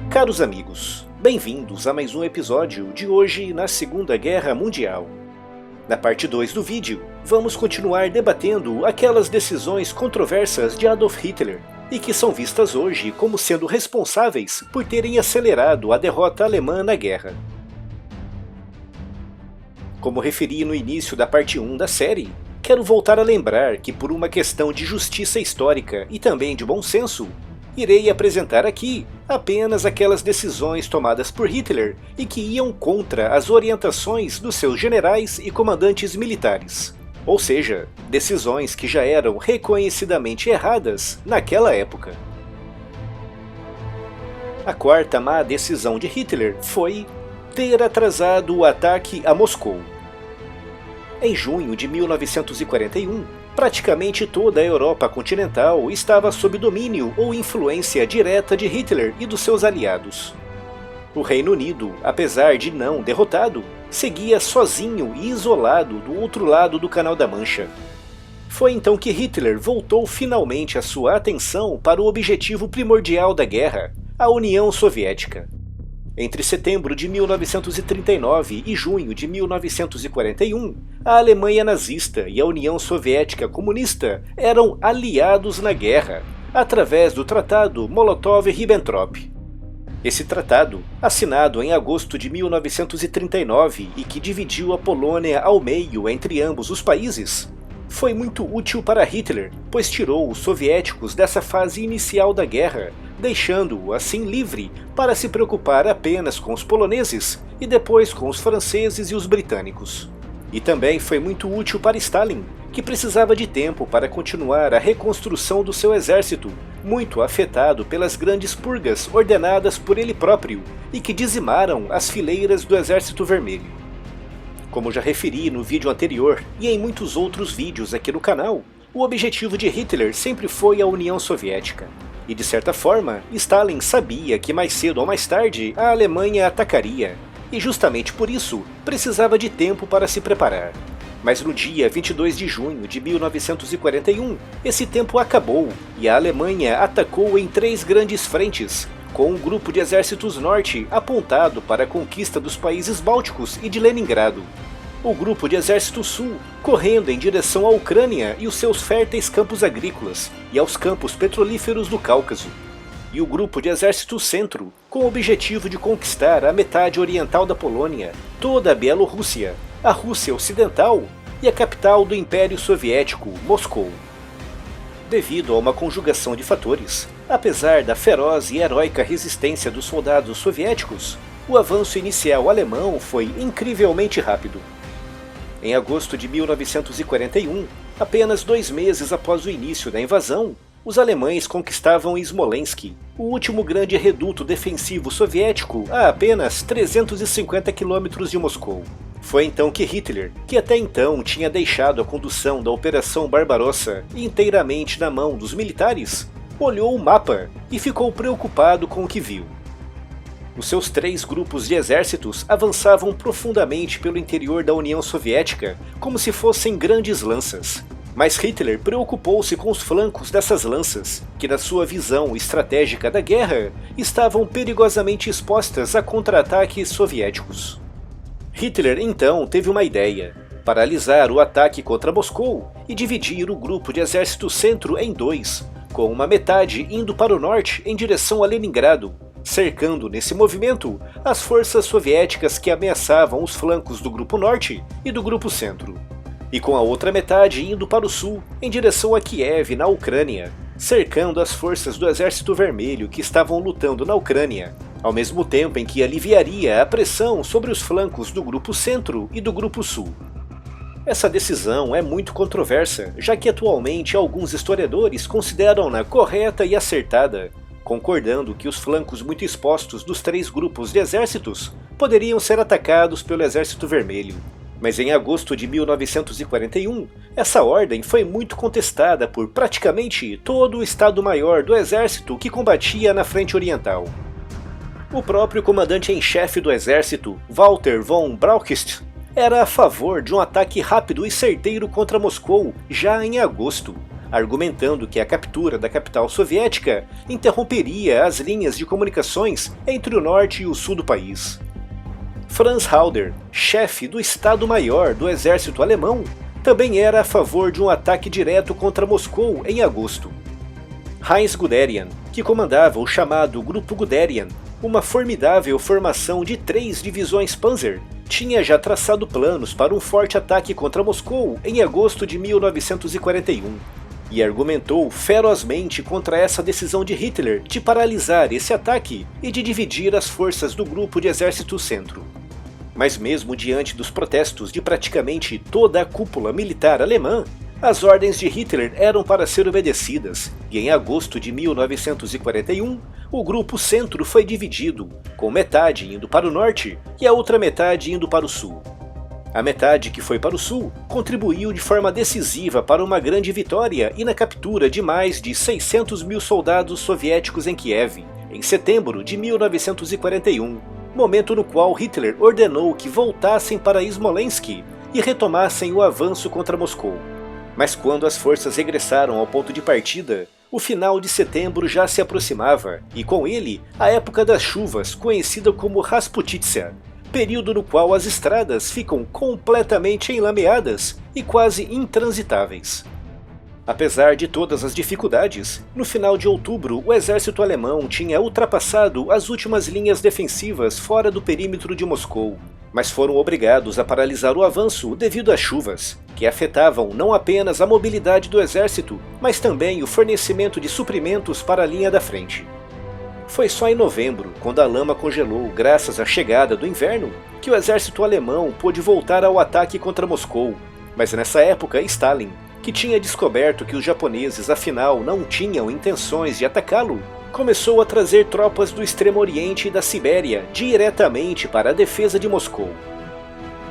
Caros amigos, bem-vindos a mais um episódio de hoje na Segunda Guerra Mundial. Na parte 2 do vídeo, vamos continuar debatendo aquelas decisões controversas de Adolf Hitler e que são vistas hoje como sendo responsáveis por terem acelerado a derrota alemã na guerra. Como referi no início da parte 1 da série, quero voltar a lembrar que por uma questão de justiça histórica e também de bom senso, irei apresentar aqui apenas aquelas decisões tomadas por Hitler e que iam contra as orientações dos seus generais e comandantes militares. Ou seja, decisões que já eram reconhecidamente erradas naquela época. A quarta má decisão de Hitler foi ter atrasado o ataque a Moscou. Em junho de 1941, praticamente toda a Europa continental estava sob domínio ou influência direta de Hitler e dos seus aliados. O Reino Unido, apesar de não derrotado, seguia sozinho e isolado do outro lado do Canal da Mancha. Foi então que Hitler voltou finalmente a sua atenção para o objetivo primordial da guerra, a União Soviética. Entre setembro de 1939 e junho de 1941, a Alemanha nazista e a União Soviética comunista eram aliados na guerra, através do Tratado Molotov-Ribbentrop. Esse tratado, assinado em agosto de 1939 e que dividiu a Polônia ao meio entre ambos os países, foi muito útil para Hitler, pois tirou os soviéticos dessa fase inicial da guerra, deixando-o assim livre para se preocupar apenas com os poloneses e depois com os franceses e os britânicos. E também foi muito útil para Stalin, que precisava de tempo para continuar a reconstrução do seu exército, muito afetado pelas grandes purgas ordenadas por ele próprio e que dizimaram as fileiras do Exército Vermelho. Como já referi no vídeo anterior e em muitos outros vídeos aqui no canal, o objetivo de Hitler sempre foi a União Soviética. E de certa forma, Stalin sabia que mais cedo ou mais tarde a Alemanha atacaria, e justamente por isso precisava de tempo para se preparar. Mas no dia 22 de junho de 1941, esse tempo acabou e a Alemanha atacou em 3 grandes frentes, com um grupo de exércitos norte apontado para a conquista dos países bálticos e de Leningrado. O grupo de exército sul correndo em direção à Ucrânia e os seus férteis campos agrícolas e aos campos petrolíferos do Cáucaso. E o grupo de exército centro com o objetivo de conquistar a metade oriental da Polônia, toda a Bielorrússia, a Rússia Ocidental e a capital do Império Soviético, Moscou. Devido a uma conjugação de fatores, apesar da feroz e heróica resistência dos soldados soviéticos, o avanço inicial alemão foi incrivelmente rápido. Em agosto de 1941, apenas 2 meses após o início da invasão, os alemães conquistavam Smolensk, o último grande reduto defensivo soviético a apenas 350 quilômetros de Moscou. Foi então que Hitler, que até então tinha deixado a condução da Operação Barbarossa inteiramente na mão dos militares, olhou o mapa e ficou preocupado com o que viu. Os seus 3 grupos de exércitos avançavam profundamente pelo interior da União Soviética, como se fossem grandes lanças. Mas Hitler preocupou-se com os flancos dessas lanças, que na sua visão estratégica da guerra, estavam perigosamente expostas a contra-ataques soviéticos. Hitler então teve uma ideia: paralisar o ataque contra Moscou e dividir o grupo de exército centro em 2, com uma metade indo para o norte em direção a Leningrado, cercando nesse movimento as forças soviéticas que ameaçavam os flancos do grupo norte e do grupo centro, e com a outra metade indo para o sul em direção a Kiev, na Ucrânia, cercando as forças do Exército Vermelho que estavam lutando na Ucrânia, ao mesmo tempo em que aliviaria a pressão sobre os flancos do grupo centro e do grupo sul. Essa decisão é muito controversa, já que atualmente alguns historiadores consideram-na correta e acertada, concordando que os flancos muito expostos dos 3 grupos de exércitos poderiam ser atacados pelo Exército Vermelho. Mas em agosto de 1941, essa ordem foi muito contestada por praticamente todo o Estado-Maior do Exército que combatia na frente oriental. O próprio comandante-em-chefe do exército, Walter von Brauchitsch, era a favor de um ataque rápido e certeiro contra Moscou já em agosto, argumentando que a captura da capital soviética interromperia as linhas de comunicações entre o norte e o sul do país. Franz Halder, chefe do Estado-Maior do exército alemão, também era a favor de um ataque direto contra Moscou em agosto. Heinz Guderian, que comandava o chamado Grupo Guderian, uma formidável formação de 3 divisões Panzer, tinha já traçado planos para um forte ataque contra Moscou em agosto de 1941, e argumentou ferozmente contra essa decisão de Hitler de paralisar esse ataque e de dividir as forças do Grupo de Exército Centro. Mas mesmo diante dos protestos de praticamente toda a cúpula militar alemã, as ordens de Hitler eram para ser obedecidas, e em agosto de 1941, o Grupo Centro foi dividido, com metade indo para o norte e a outra metade indo para o sul. A metade que foi para o sul contribuiu de forma decisiva para uma grande vitória e na captura de mais de 600 mil soldados soviéticos em Kiev, em setembro de 1941, momento no qual Hitler ordenou que voltassem para Smolensk e retomassem o avanço contra Moscou. Mas quando as forças regressaram ao ponto de partida, o final de setembro já se aproximava, e com ele, a época das chuvas, conhecida como Rasputitsa, período no qual as estradas ficam completamente enlameadas e quase intransitáveis. Apesar de todas as dificuldades, no final de outubro o exército alemão tinha ultrapassado as últimas linhas defensivas fora do perímetro de Moscou, mas foram obrigados a paralisar o avanço devido às chuvas, que afetavam não apenas a mobilidade do exército, mas também o fornecimento de suprimentos para a linha da frente. Foi só em novembro, quando a lama congelou graças à chegada do inverno, que o exército alemão pôde voltar ao ataque contra Moscou, mas nessa época Stalin, que tinha descoberto que os japoneses afinal não tinham intenções de atacá-lo, começou a trazer tropas do Extremo Oriente e da Sibéria diretamente para a defesa de Moscou.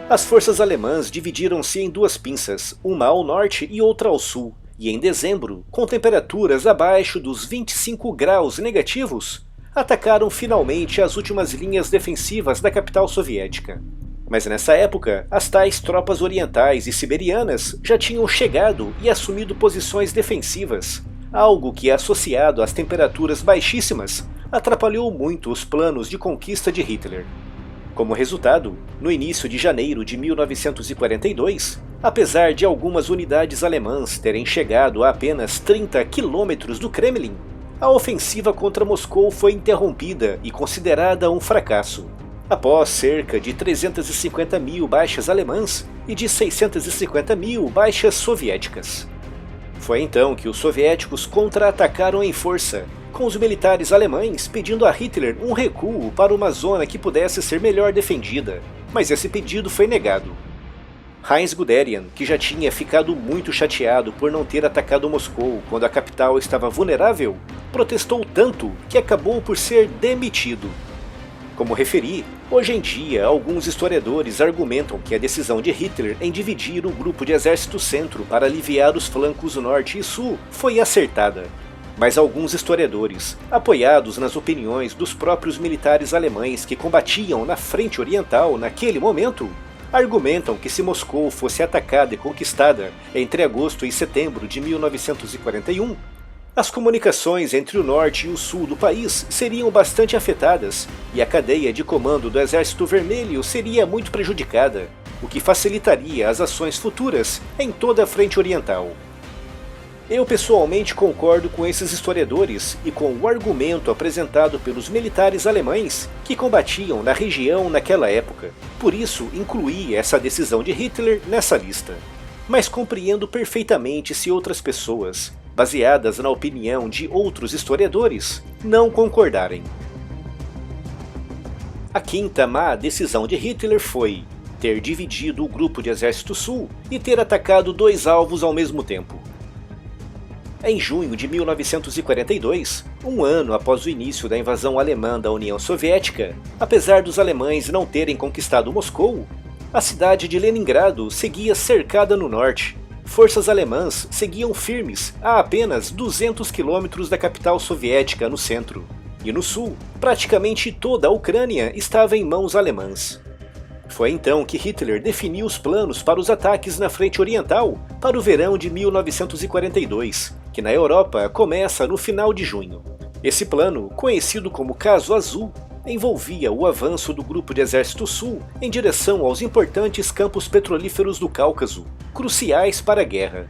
As forças alemãs dividiram-se em 2 pinças, uma ao norte e outra ao sul, e em dezembro, com temperaturas abaixo dos 25 graus negativos, atacaram finalmente as últimas linhas defensivas da capital soviética. Mas nessa época, as tais tropas orientais e siberianas já tinham chegado e assumido posições defensivas, algo que, associado às temperaturas baixíssimas, atrapalhou muito os planos de conquista de Hitler. Como resultado, no início de janeiro de 1942, apesar de algumas unidades alemãs terem chegado a apenas 30 quilômetros do Kremlin, a ofensiva contra Moscou foi interrompida e considerada um fracasso, após cerca de 350 mil baixas alemãs e de 650 mil baixas soviéticas. Foi então que os soviéticos contra-atacaram em força, com os militares alemães pedindo a Hitler um recuo para uma zona que pudesse ser melhor defendida, mas esse pedido foi negado. Heinz Guderian, que já tinha ficado muito chateado por não ter atacado Moscou quando a capital estava vulnerável, protestou tanto que acabou por ser demitido. Como referi, hoje em dia alguns historiadores argumentam que a decisão de Hitler em dividir o grupo de exército centro para aliviar os flancos norte e sul foi acertada. Mas alguns historiadores, apoiados nas opiniões dos próprios militares alemães que combatiam na frente oriental naquele momento, argumentam que se Moscou fosse atacada e conquistada entre agosto e setembro de 1941, as comunicações entre o norte e o sul do país seriam bastante afetadas e a cadeia de comando do Exército Vermelho seria muito prejudicada, o que facilitaria as ações futuras em toda a frente oriental. Eu pessoalmente concordo com esses historiadores e com o argumento apresentado pelos militares alemães que combatiam na região naquela época, por isso incluí essa decisão de Hitler nessa lista. Mas compreendo perfeitamente se outras pessoas, baseadas na opinião de outros historiadores, não concordarem. A quinta má decisão de Hitler foi ter dividido o grupo de exército sul e ter atacado 2 alvos ao mesmo tempo. Em junho de 1942, um ano após o início da invasão alemã da União Soviética, apesar dos alemães não terem conquistado Moscou, a cidade de Leningrado seguia cercada no norte. Forças alemãs seguiam firmes a apenas 200 quilômetros da capital soviética no centro, e no sul, praticamente toda a Ucrânia estava em mãos alemãs. Foi então que Hitler definiu os planos para os ataques na frente oriental para o verão de 1942, que na Europa começa no final de junho. Esse plano, conhecido como Caso Azul, envolvia o avanço do Grupo de Exército Sul em direção aos importantes campos petrolíferos do Cáucaso, cruciais para a guerra.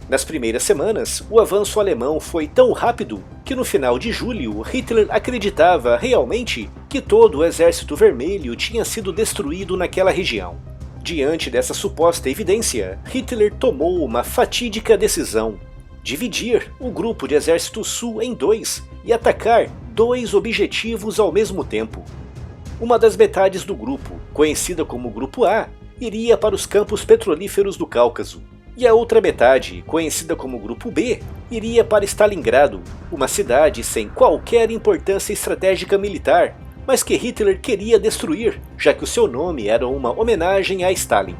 Nas primeiras semanas, o avanço alemão foi tão rápido que no final de julho Hitler acreditava realmente que todo o Exército Vermelho tinha sido destruído naquela região. Diante dessa suposta evidência, Hitler tomou uma fatídica decisão: dividir o Grupo de Exército Sul em dois e atacar dois objetivos ao mesmo tempo. Uma das metades do grupo, conhecida como Grupo A, iria para os campos petrolíferos do Cáucaso, e a outra metade, conhecida como Grupo B, iria para Stalingrado, uma cidade sem qualquer importância estratégica militar, mas que Hitler queria destruir, já que o seu nome era uma homenagem a Stalin.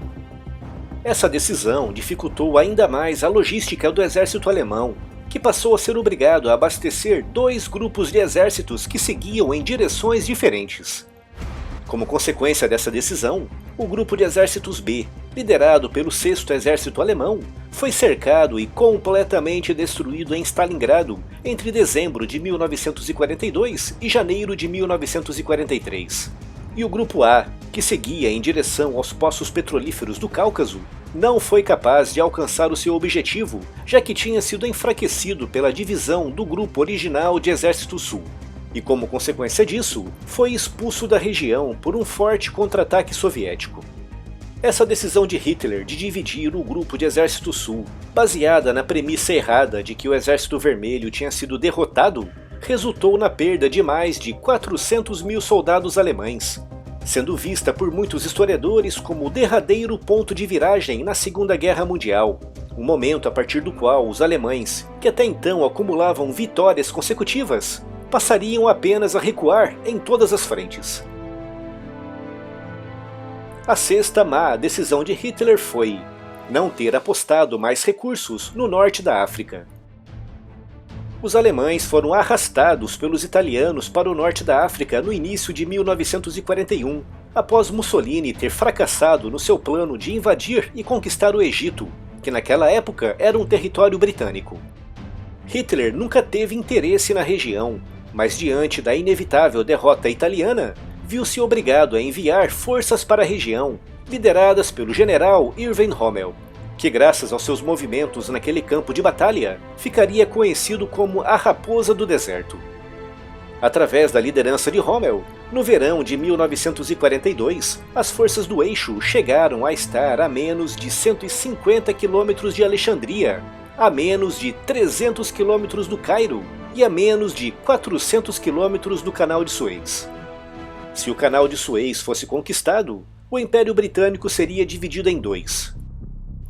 Essa decisão dificultou ainda mais a logística do exército alemão, que passou a ser obrigado a abastecer dois grupos de exércitos que seguiam em direções diferentes. Como consequência dessa decisão, o grupo de exércitos B, liderado pelo 6º Exército Alemão, foi cercado e completamente destruído em Stalingrado entre dezembro de 1942 e janeiro de 1943. E o Grupo A, que seguia em direção aos poços petrolíferos do Cáucaso, não foi capaz de alcançar o seu objetivo, já que tinha sido enfraquecido pela divisão do grupo original de Exército Sul. E como consequência disso, foi expulso da região por um forte contra-ataque soviético. Essa decisão de Hitler de dividir o grupo de Exército Sul, baseada na premissa errada de que o Exército Vermelho tinha sido derrotado, resultou na perda de mais de 400 mil soldados alemães, sendo vista por muitos historiadores como o derradeiro ponto de viragem na Segunda Guerra Mundial, um momento a partir do qual os alemães, que até então acumulavam vitórias consecutivas, passariam apenas a recuar em todas as frentes. A sexta má decisão de Hitler foi não ter apostado mais recursos no norte da África. Os alemães foram arrastados pelos italianos para o norte da África no início de 1941, após Mussolini ter fracassado no seu plano de invadir e conquistar o Egito, que naquela época era um território britânico. Hitler nunca teve interesse na região, mas diante da inevitável derrota italiana, viu-se obrigado a enviar forças para a região, lideradas pelo general Erwin Rommel, que graças aos seus movimentos naquele campo de batalha, ficaria conhecido como a Raposa do Deserto. Através da liderança de Rommel, no verão de 1942, as forças do Eixo chegaram a estar a menos de 150 quilômetros de Alexandria, a menos de 300 quilômetros do Cairo e a menos de 400 quilômetros do Canal de Suez. Se o Canal de Suez fosse conquistado, o Império Britânico seria dividido em dois.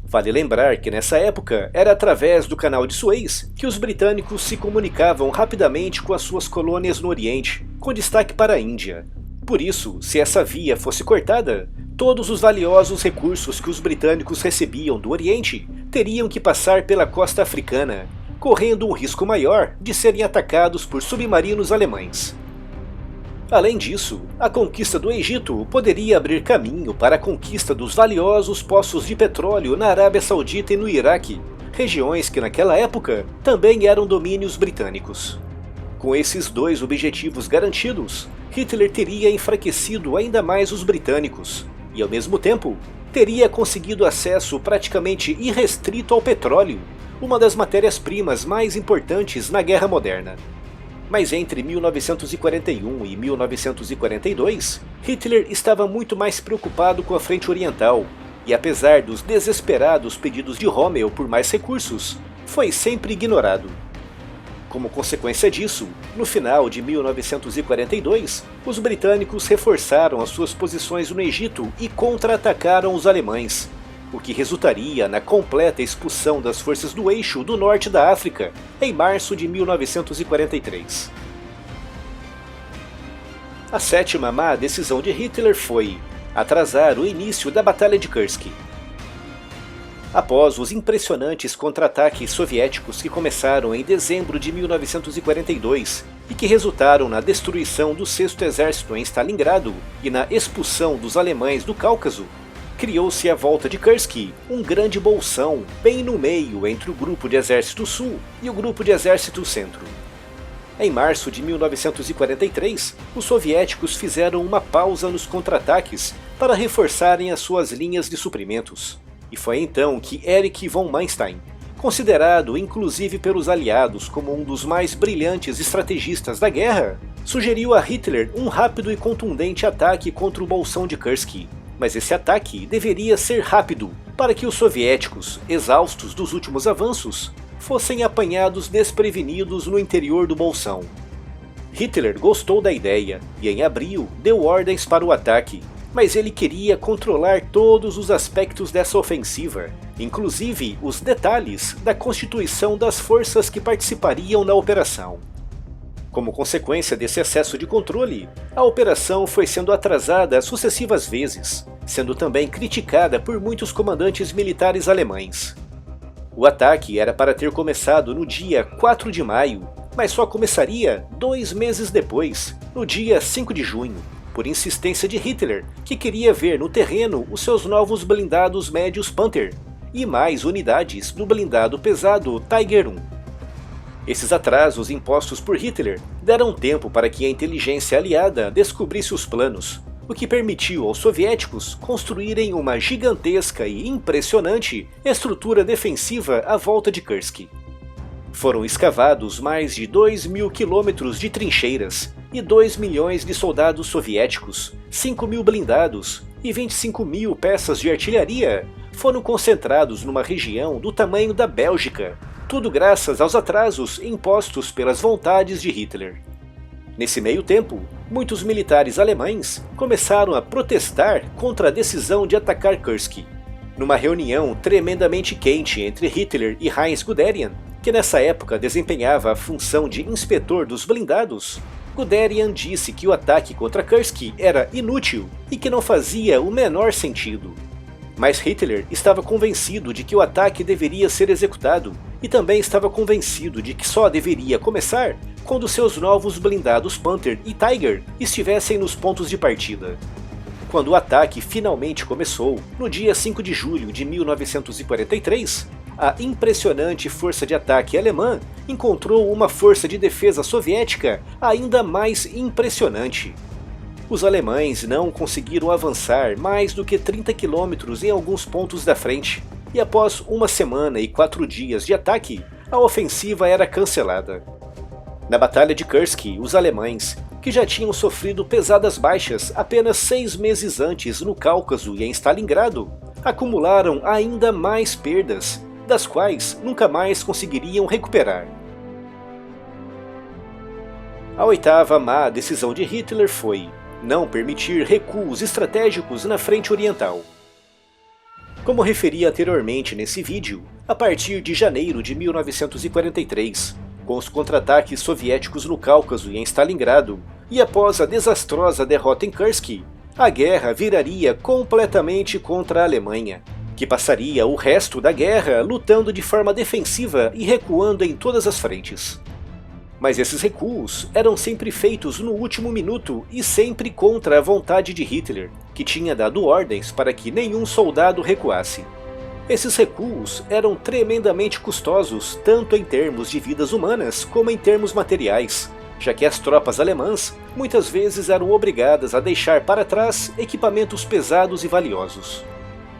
Vale lembrar que nessa época era através do Canal de Suez que os britânicos se comunicavam rapidamente com as suas colônias no Oriente, com destaque para a Índia. Por isso, se essa via fosse cortada, todos os valiosos recursos que os britânicos recebiam do Oriente teriam que passar pela costa africana, correndo um risco maior de serem atacados por submarinos alemães. Além disso, a conquista do Egito poderia abrir caminho para a conquista dos valiosos poços de petróleo na Arábia Saudita e no Iraque, regiões que naquela época também eram domínios britânicos. Com esses dois objetivos garantidos, Hitler teria enfraquecido ainda mais os britânicos e, ao mesmo tempo, teria conseguido acesso praticamente irrestrito ao petróleo, uma das matérias-primas mais importantes na Guerra Moderna. Mas entre 1941 e 1942, Hitler estava muito mais preocupado com a frente oriental, e apesar dos desesperados pedidos de Rommel por mais recursos, foi sempre ignorado. Como consequência disso, no final de 1942, os britânicos reforçaram as suas posições no Egito e contra-atacaram os alemães, o que resultaria na completa expulsão das forças do Eixo do norte da África em março de 1943. A sétima má decisão de Hitler foi atrasar o início da Batalha de Kursk. Após os impressionantes contra-ataques soviéticos que começaram em dezembro de 1942 e que resultaram na destruição do 6º Exército em Stalingrado e na expulsão dos alemães do Cáucaso, criou-se à volta de Kursk um grande bolsão bem no meio entre o Grupo de Exército Sul e o Grupo de Exército Centro. Em março de 1943, os soviéticos fizeram uma pausa nos contra-ataques para reforçarem as suas linhas de suprimentos. E foi então que Erich von Manstein, considerado inclusive pelos aliados como um dos mais brilhantes estrategistas da guerra, sugeriu a Hitler um rápido e contundente ataque contra o bolsão de Kursk. Mas esse ataque deveria ser rápido, para que os soviéticos, exaustos dos últimos avanços, fossem apanhados desprevenidos no interior do bolsão. Hitler gostou da ideia e em abril deu ordens para o ataque, mas ele queria controlar todos os aspectos dessa ofensiva, inclusive os detalhes da constituição das forças que participariam na operação. Como consequência desse excesso de controle, a operação foi sendo atrasada sucessivas vezes, sendo também criticada por muitos comandantes militares alemães. O ataque era para ter começado no dia 4 de maio, mas só começaria 2 meses depois, no dia 5 de junho, por insistência de Hitler, que queria ver no terreno os seus novos blindados médios Panther e mais unidades do blindado pesado Tiger I. Esses atrasos impostos por Hitler deram tempo para que a inteligência aliada descobrisse os planos, o que permitiu aos soviéticos construírem uma gigantesca e impressionante estrutura defensiva à volta de Kursk. Foram escavados mais de 2.000 quilômetros de trincheiras e 2 milhões de soldados soviéticos, 5.000 blindados e 25.000 peças de artilharia foram concentrados numa região do tamanho da Bélgica, tudo graças aos atrasos impostos pelas vontades de Hitler. Nesse meio tempo, muitos militares alemães começaram a protestar contra a decisão de atacar Kursk. Numa reunião tremendamente quente entre Hitler e Heinz Guderian, que nessa época desempenhava a função de inspetor dos blindados, Guderian disse que o ataque contra Kursk era inútil e que não fazia o menor sentido. Mas Hitler estava convencido de que o ataque deveria ser executado e também estava convencido de que só deveria começar quando seus novos blindados Panther e Tiger estivessem nos pontos de partida. Quando o ataque finalmente começou, no dia 5 de julho de 1943, a impressionante força de ataque alemã encontrou uma força de defesa soviética ainda mais impressionante. Os alemães não conseguiram avançar mais do que 30 quilômetros em alguns pontos da frente, e após 1 semana e 4 dias de ataque, a ofensiva era cancelada. Na Batalha de Kursk, os alemães, que já tinham sofrido pesadas baixas apenas 6 meses antes no Cáucaso e em Stalingrado, acumularam ainda mais perdas, das quais nunca mais conseguiriam recuperar. A 8ª má decisão de Hitler foi não permitir recuos estratégicos na frente oriental. Como referi anteriormente nesse vídeo, a partir de janeiro de 1943, com os contra-ataques soviéticos no Cáucaso e em Stalingrado, e após a desastrosa derrota em Kursk, a guerra viraria completamente contra a Alemanha, que passaria o resto da guerra lutando de forma defensiva e recuando em todas as frentes. Mas esses recuos eram sempre feitos no último minuto e sempre contra a vontade de Hitler, que tinha dado ordens para que nenhum soldado recuasse. Esses recuos eram tremendamente custosos tanto em termos de vidas humanas como em termos materiais, já que as tropas alemãs muitas vezes eram obrigadas a deixar para trás equipamentos pesados e valiosos.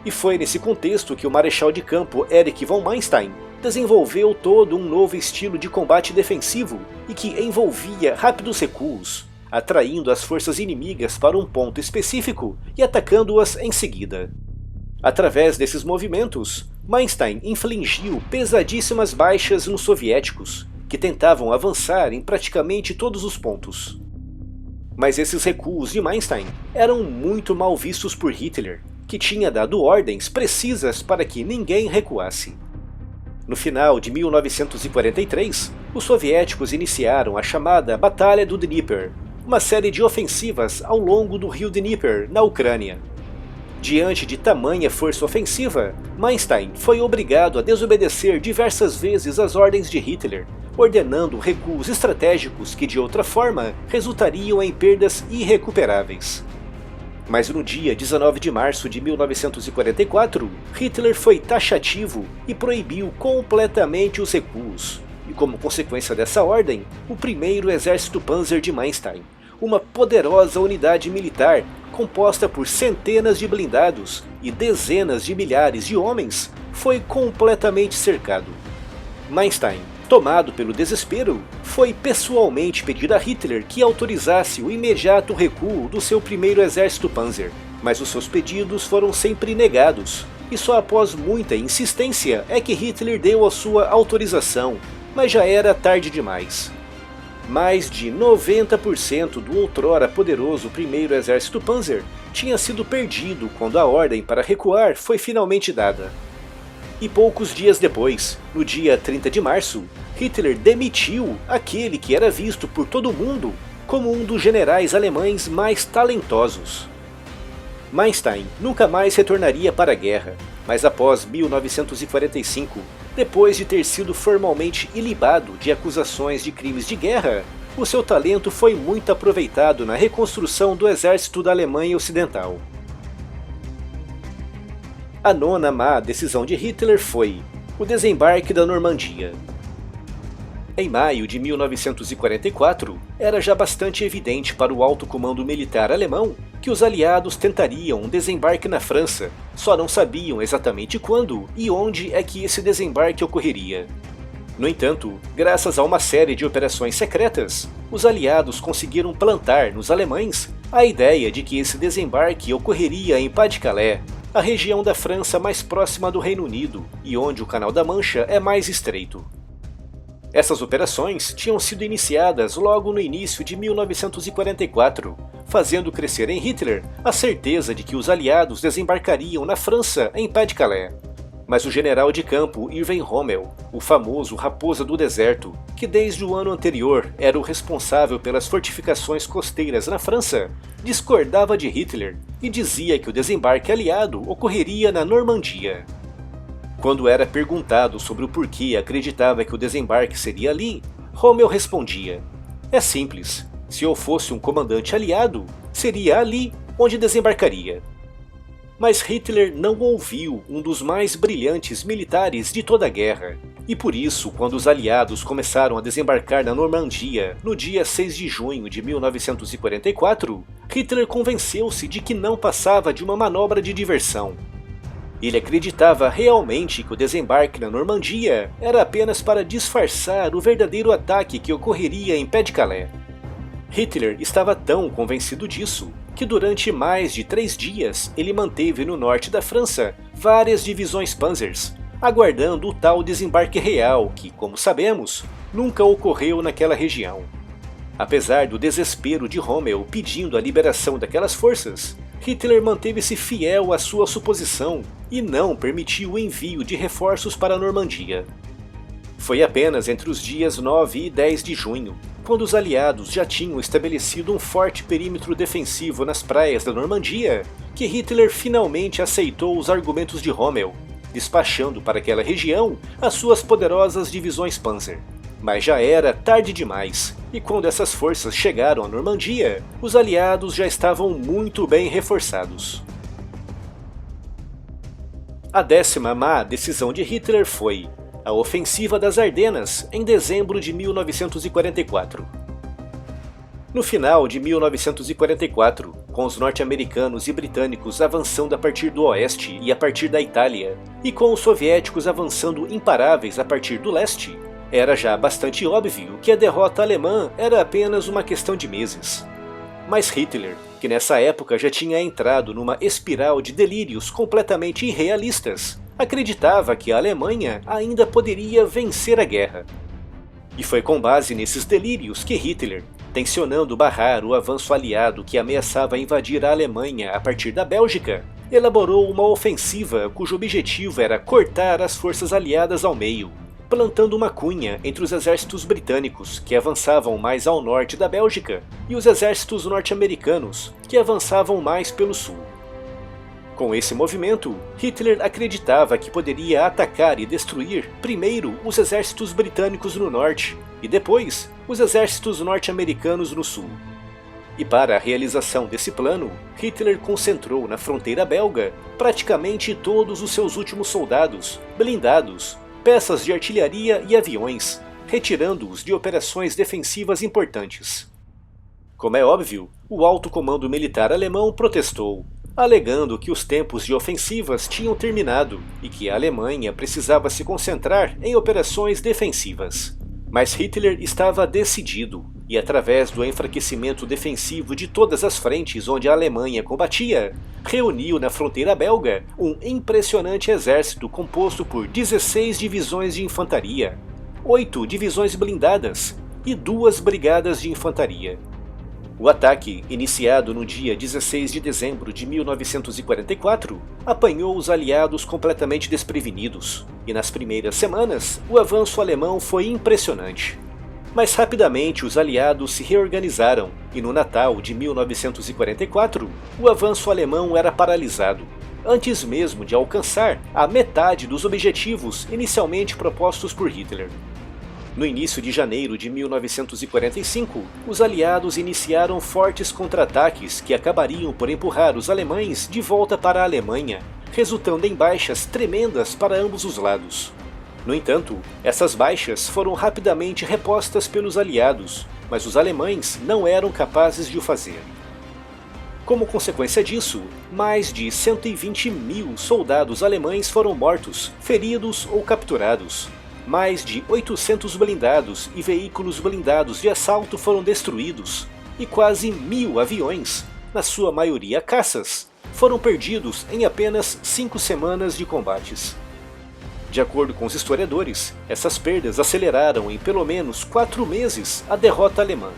E foi nesse contexto que o marechal de campo Erich von Manstein desenvolveu todo um novo estilo de combate defensivo e que envolvia rápidos recuos, atraindo as forças inimigas para um ponto específico e atacando-as em seguida. Através desses movimentos, Manstein infligiu pesadíssimas baixas nos soviéticos, que tentavam avançar em praticamente todos os pontos. Mas esses recuos de Manstein eram muito mal vistos por Hitler, que tinha dado ordens precisas para que ninguém recuasse. No final de 1943, os soviéticos iniciaram a chamada Batalha do Dnieper, uma série de ofensivas ao longo do rio Dnieper, na Ucrânia. Diante de tamanha força ofensiva, Manstein foi obrigado a desobedecer diversas vezes as ordens de Hitler, ordenando recuos estratégicos que de outra forma resultariam em perdas irrecuperáveis. Mas no dia 19 de março de 1944, Hitler foi taxativo e proibiu completamente os recuos, e como consequência dessa ordem, o primeiro exército Panzer de Manstein, uma poderosa unidade militar composta por centenas de blindados e dezenas de milhares de homens, foi completamente cercado. Manstein, tomado pelo desespero, foi pessoalmente pedir a Hitler que autorizasse o imediato recuo do seu primeiro exército Panzer, mas os seus pedidos foram sempre negados, e só após muita insistência é que Hitler deu a sua autorização, mas já era tarde demais. Mais de 90% do outrora poderoso primeiro exército Panzer tinha sido perdido quando a ordem para recuar foi finalmente dada. E poucos dias depois, no dia 30 de março, Hitler demitiu aquele que era visto por todo mundo como um dos generais alemães mais talentosos. Manstein nunca mais retornaria para a guerra, mas após 1945, depois de ter sido formalmente ilibado de acusações de crimes de guerra, o seu talento foi muito aproveitado na reconstrução do exército da Alemanha Ocidental. A nona má decisão de Hitler foi o desembarque da Normandia. Em maio de 1944, era já bastante evidente para o alto comando militar alemão que os aliados tentariam um desembarque na França, só não sabiam exatamente quando e onde é que esse desembarque ocorreria. No entanto, graças a uma série de operações secretas, os aliados conseguiram plantar nos alemães a ideia de que esse desembarque ocorreria em Pas-de-Calais, a região da França mais próxima do Reino Unido e onde o Canal da Mancha é mais estreito. Essas operações tinham sido iniciadas logo no início de 1944, fazendo crescer em Hitler a certeza de que os aliados desembarcariam na França em Pas-de-Calais. Mas o general de campo Erwin Rommel, o famoso Raposa do Deserto, que desde o ano anterior era o responsável pelas fortificações costeiras na França, discordava de Hitler e dizia que o desembarque aliado ocorreria na Normandia. Quando era perguntado sobre o porquê acreditava que o desembarque seria ali, Rommel respondia: "É simples, se eu fosse um comandante aliado, seria ali onde desembarcaria." Mas Hitler não ouviu um dos mais brilhantes militares de toda a guerra, e por isso, quando os aliados começaram a desembarcar na Normandia no dia 6 de junho de 1944, Hitler convenceu-se de que não passava de uma manobra de diversão. Ele acreditava realmente que o desembarque na Normandia era apenas para disfarçar o verdadeiro ataque que ocorreria em Pas-de-Calais. Hitler estava tão convencido disso que durante mais de 3 dias ele manteve no norte da França várias divisões Panzers, aguardando o tal desembarque real que, como sabemos, nunca ocorreu naquela região. Apesar do desespero de Rommel pedindo a liberação daquelas forças, Hitler manteve-se fiel à sua suposição e não permitiu o envio de reforços para a Normandia. Foi apenas entre os dias 9 e 10 de junho, quando os aliados já tinham estabelecido um forte perímetro defensivo nas praias da Normandia, que Hitler finalmente aceitou os argumentos de Rommel, despachando para aquela região as suas poderosas divisões Panzer. Mas já era tarde demais, e quando essas forças chegaram à Normandia, os aliados já estavam muito bem reforçados. A 10ª má decisão de Hitler foi a Ofensiva das Ardenas, em dezembro de 1944. No final de 1944, com os norte-americanos e britânicos avançando a partir do oeste e a partir da Itália, e com os soviéticos avançando imparáveis a partir do leste, era já bastante óbvio que a derrota alemã era apenas uma questão de meses. Mas Hitler, que nessa época já tinha entrado numa espiral de delírios completamente irrealistas, acreditava que a Alemanha ainda poderia vencer a guerra. E foi com base nesses delírios que Hitler, tensionando barrar o avanço aliado que ameaçava invadir a Alemanha a partir da Bélgica, elaborou uma ofensiva cujo objetivo era cortar as forças aliadas ao meio, plantando uma cunha entre os exércitos britânicos, que avançavam mais ao norte da Bélgica, e os exércitos norte-americanos, que avançavam mais pelo sul. Com esse movimento, Hitler acreditava que poderia atacar e destruir primeiro os exércitos britânicos no norte e depois os exércitos norte-americanos no sul. E para a realização desse plano, Hitler concentrou na fronteira belga praticamente todos os seus últimos soldados, blindados, peças de artilharia e aviões, retirando-os de operações defensivas importantes. Como é óbvio, o alto comando militar alemão protestou, alegando que os tempos de ofensivas tinham terminado e que a Alemanha precisava se concentrar em operações defensivas. Mas Hitler estava decidido, e através do enfraquecimento defensivo de todas as frentes onde a Alemanha combatia, reuniu na fronteira belga um impressionante exército composto por 16 divisões de infantaria, 8 divisões blindadas e 2 brigadas de infantaria. O ataque, iniciado no dia 16 de dezembro de 1944, apanhou os aliados completamente desprevenidos, e nas primeiras semanas o avanço alemão foi impressionante. Mas rapidamente os aliados se reorganizaram, e no Natal de 1944, o avanço alemão era paralisado, antes mesmo de alcançar a metade dos objetivos inicialmente propostos por Hitler. No início de janeiro de 1945, os aliados iniciaram fortes contra-ataques que acabariam por empurrar os alemães de volta para a Alemanha, resultando em baixas tremendas para ambos os lados. No entanto, essas baixas foram rapidamente repostas pelos aliados, mas os alemães não eram capazes de o fazer. Como consequência disso, mais de 120.000 soldados alemães foram mortos, feridos ou capturados. Mais de 800 blindados e veículos blindados de assalto foram destruídos, e quase 1.000 aviões, na sua maioria caças, foram perdidos em apenas 5 semanas de combates. De acordo com os historiadores, essas perdas aceleraram em pelo menos 4 meses a derrota alemã.